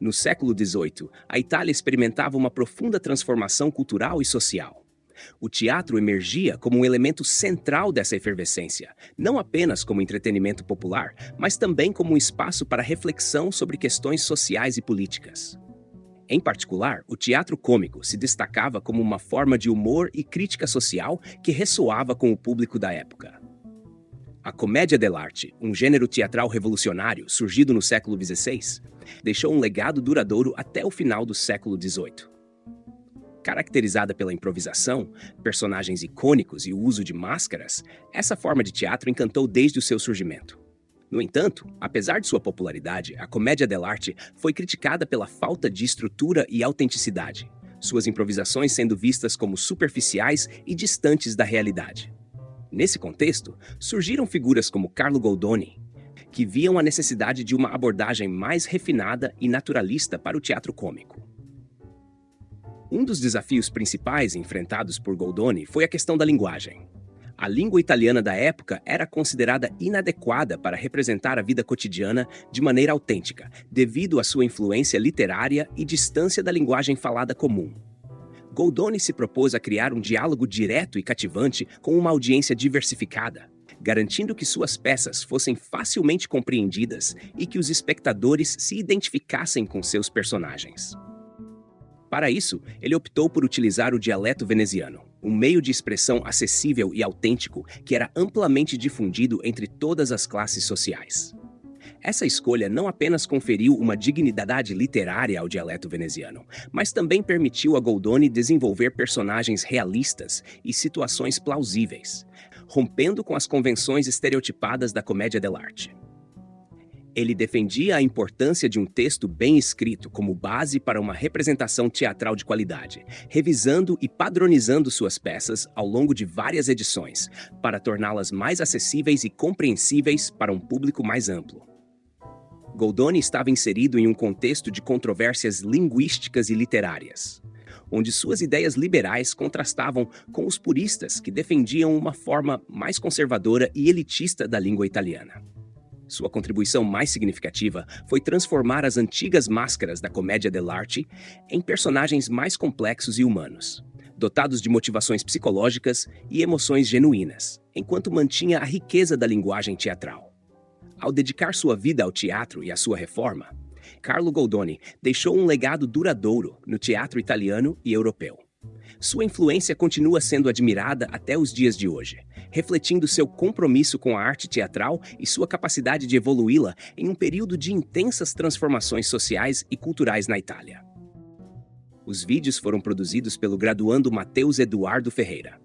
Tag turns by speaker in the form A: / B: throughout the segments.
A: No século XVIII, a Itália experimentava uma profunda transformação cultural e social. O teatro emergia como um elemento central dessa efervescência, não apenas como entretenimento popular, mas também como um espaço para reflexão sobre questões sociais e políticas. Em particular, o teatro cômico se destacava como uma forma de humor e crítica social que ressoava com o público da época. A comédia dell'arte, um gênero teatral revolucionário surgido no século XVI, deixou um legado duradouro até o final do século XVIII. Caracterizada pela improvisação, personagens icônicos e o uso de máscaras, essa forma de teatro encantou desde o seu surgimento. No entanto, apesar de sua popularidade, a comédia dell'arte foi criticada pela falta de estrutura e autenticidade, suas improvisações sendo vistas como superficiais e distantes da realidade. Nesse contexto, surgiram figuras como Carlo Goldoni, que viam a necessidade de uma abordagem mais refinada e naturalista para o teatro cômico. Um dos desafios principais enfrentados por Goldoni foi a questão da linguagem. A língua italiana da época era considerada inadequada para representar a vida cotidiana de maneira autêntica, devido à sua influência literária e distância da linguagem falada comum. Goldoni se propôs a criar um diálogo direto e cativante com uma audiência diversificada, garantindo que suas peças fossem facilmente compreendidas e que os espectadores se identificassem com seus personagens. Para isso, ele optou por utilizar o dialeto veneziano, um meio de expressão acessível e autêntico que era amplamente difundido entre todas as classes sociais. Essa escolha não apenas conferiu uma dignidade literária ao dialeto veneziano, mas também permitiu a Goldoni desenvolver personagens realistas e situações plausíveis, rompendo com as convenções estereotipadas da comédia dell'arte. Ele defendia a importância de um texto bem escrito como base para uma representação teatral de qualidade, revisando e padronizando suas peças ao longo de várias edições, para torná-las mais acessíveis e compreensíveis para um público mais amplo. Goldoni estava inserido em um contexto de controvérsias linguísticas e literárias, onde suas ideias liberais contrastavam com os puristas que defendiam uma forma mais conservadora e elitista da língua italiana. Sua contribuição mais significativa foi transformar as antigas máscaras da comédia dell'arte em personagens mais complexos e humanos, dotados de motivações psicológicas e emoções genuínas, enquanto mantinha a riqueza da linguagem teatral. Ao dedicar sua vida ao teatro e à sua reforma, Carlo Goldoni deixou um legado duradouro no teatro italiano e europeu. Sua influência continua sendo admirada até os dias de hoje, refletindo seu compromisso com a arte teatral e sua capacidade de evoluí-la em um período de intensas transformações sociais e culturais na Itália. Os vídeos foram produzidos pelo graduando Matheus Eduardo Ferreira,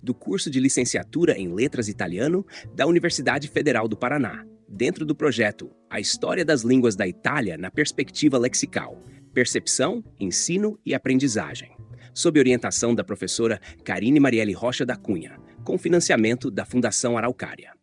A: do curso de licenciatura em Letras Italiano da Universidade Federal do Paraná, dentro do projeto A História das Línguas da Itália na Perspectiva Lexical, Percepção, Ensino e Aprendizagem, sob orientação da professora Carine Marielle Rocha da Cunha, com financiamento da Fundação Araucária.